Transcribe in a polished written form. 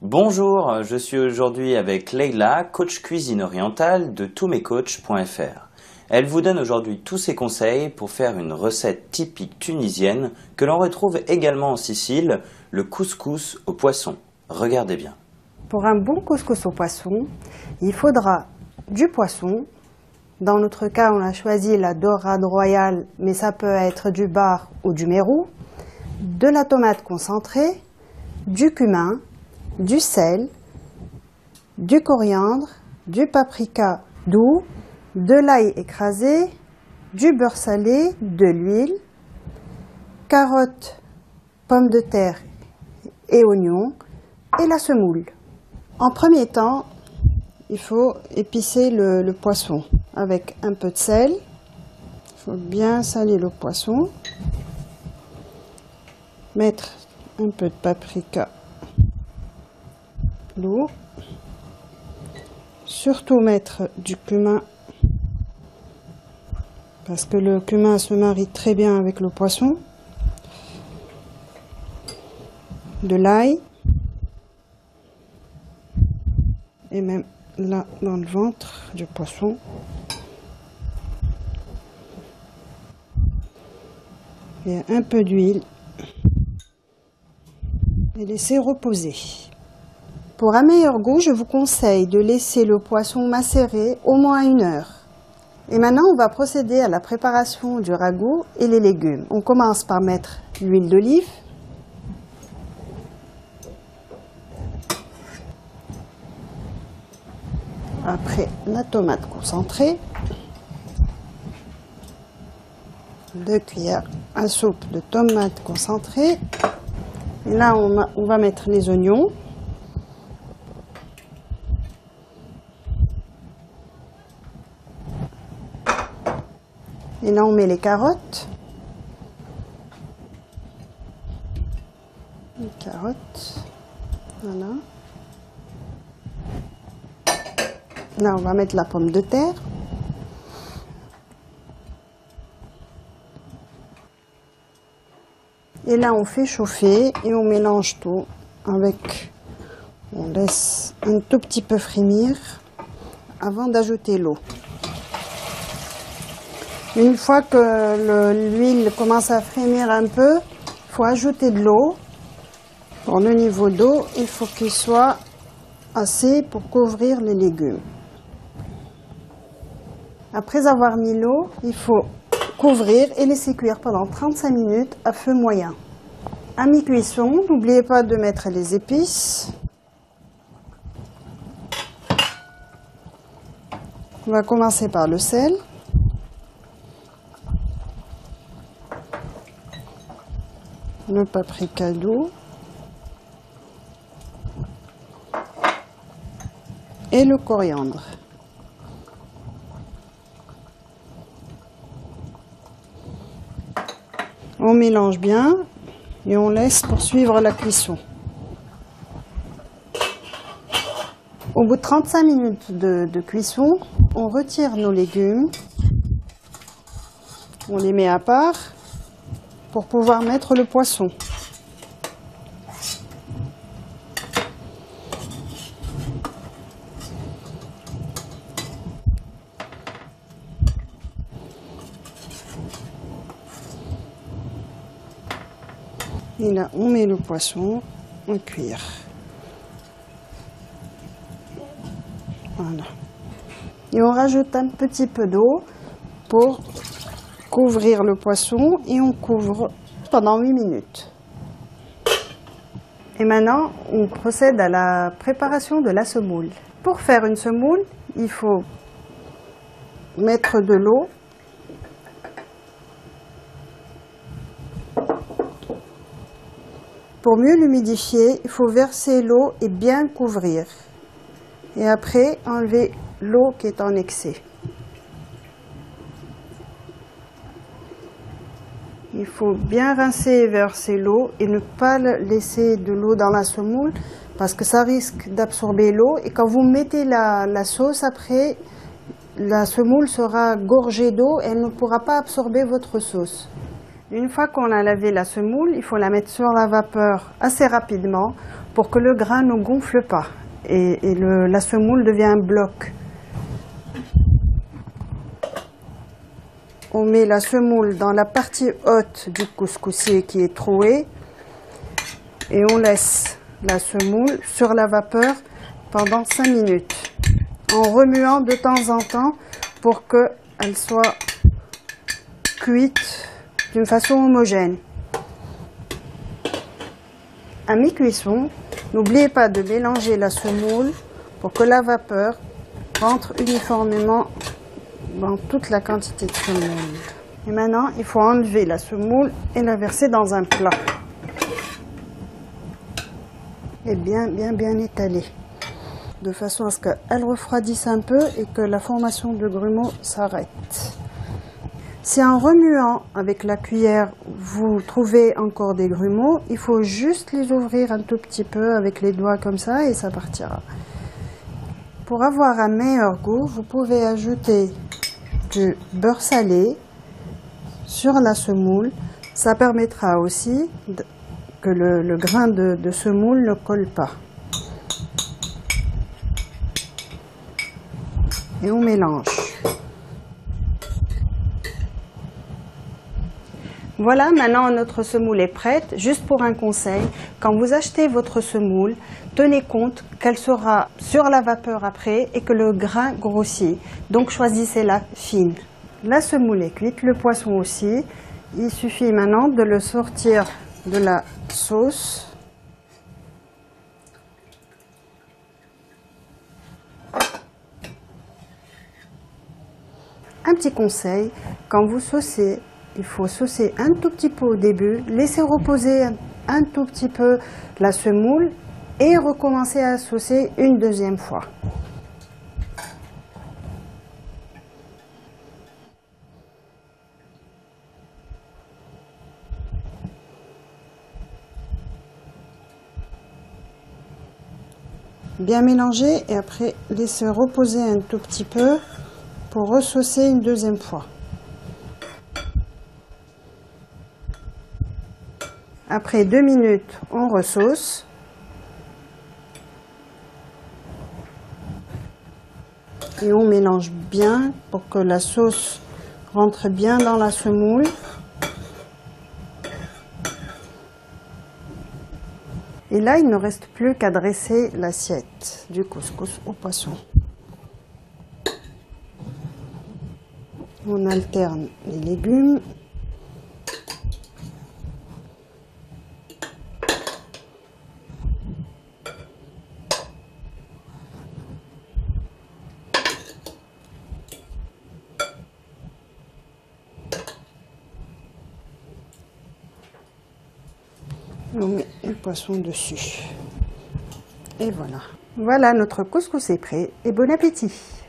Bonjour, je suis aujourd'hui avec Leila, coach cuisine orientale de tousmescoachs.fr. Elle vous donne aujourd'hui tous ses conseils pour faire une recette typique tunisienne que l'on retrouve également en Sicile, le couscous au poisson. Regardez bien. Pour un bon couscous au poisson, il faudra du poisson. Dans notre cas, on a choisi la dorade royale, mais ça peut être du bar ou du mérou, de la tomate concentrée, du cumin, du sel, du coriandre, du paprika doux, de l'ail écrasé, du beurre salé, de l'huile, carottes, pommes de terre et oignons et la semoule. En premier temps, il faut épicer le poisson avec un peu de sel. Il faut bien saler le poisson. Mettre un peu de paprika lourd. Surtout mettre du cumin parce que le cumin se marie très bien avec le poisson. De l'ail. Et même là dans le ventre du poisson. Et un peu d'huile. Et laisser reposer. Pour un meilleur goût, je vous conseille de laisser le poisson macérer au moins 1 heure. Et maintenant, on va procéder à la préparation du ragoût et les légumes. On commence par mettre l'huile d'olive. Après, la tomate concentrée. 2 cuillères à soupe de tomate concentrée. Et là, on va mettre les oignons. Et là, on met les carottes. Les carottes. Voilà. Là, on va mettre la pomme de terre. Et là, on fait chauffer et on mélange tout avec... On laisse un tout petit peu frémir avant d'ajouter l'eau. Une fois que l'huile commence à frémir un peu, il faut ajouter de l'eau. Pour le niveau d'eau, il faut qu'il soit assez pour couvrir les légumes. Après avoir mis l'eau, il faut couvrir et laisser cuire pendant 35 minutes à feu moyen. À mi-cuisson, n'oubliez pas de mettre les épices. On va commencer par le sel. Le paprika doux. Et le coriandre. On mélange bien et on laisse poursuivre la cuisson. Au bout de 35 minutes de cuisson, on retire nos légumes. On les met à part pour pouvoir mettre le poisson. Et là, on met le poisson à cuire. Voilà. Et on rajoute un petit peu d'eau pour couvrir le poisson et on couvre pendant 8 minutes. Et maintenant, on procède à la préparation de la semoule. Pour faire une semoule, il faut mettre de l'eau. Pour mieux l'humidifier, il faut verser l'eau et bien couvrir. Et après, enlever l'eau qui est en excès. Il faut bien rincer et verser l'eau et ne pas laisser de l'eau dans la semoule parce que ça risque d'absorber l'eau. Et quand vous mettez la sauce après, la semoule sera gorgée d'eau et elle ne pourra pas absorber votre sauce. Une fois qu'on a lavé la semoule, il faut la mettre sur la vapeur assez rapidement pour que le grain ne gonfle pas et la semoule devient un bloc. On met la semoule dans la partie haute du couscoussier qui est trouée et on laisse la semoule sur la vapeur pendant 5 minutes en remuant de temps en temps pour qu'elle soit cuite d'une façon homogène. À mi-cuisson, n'oubliez pas de mélanger la semoule pour que la vapeur rentre uniformément dans toute la quantité de semoule. Et maintenant, il faut enlever la semoule et la verser dans un plat. Et bien étaler, de façon à ce qu'elle refroidisse un peu et que la formation de grumeaux s'arrête. Si en remuant avec la cuillère, vous trouvez encore des grumeaux, il faut juste les ouvrir un tout petit peu avec les doigts comme ça et ça partira. Pour avoir un meilleur goût, vous pouvez ajouter du beurre salé sur la semoule. Ça permettra aussi que le grain de semoule ne colle pas. Et on mélange. Voilà, maintenant notre semoule est prête. Juste pour un conseil, quand vous achetez votre semoule, tenez compte qu'elle sera sur la vapeur après et que le grain grossit. Donc choisissez-la fine. La semoule est cuite, le poisson aussi. Il suffit maintenant de le sortir de la sauce. Un petit conseil, quand vous saucez, il faut saucer un tout petit peu au début, laisser reposer un tout petit peu la semoule et recommencer à saucer une deuxième fois. Bien mélanger et après laisser reposer un tout petit peu pour ressaucer une deuxième fois. Après 2 minutes, on ressauce. Et on mélange bien pour que la sauce rentre bien dans la semoule. Et là, il ne reste plus qu'à dresser l'assiette du couscous au poisson. On alterne les légumes. On met le poisson dessus. Et voilà. Voilà, notre couscous est prêt et bon appétit!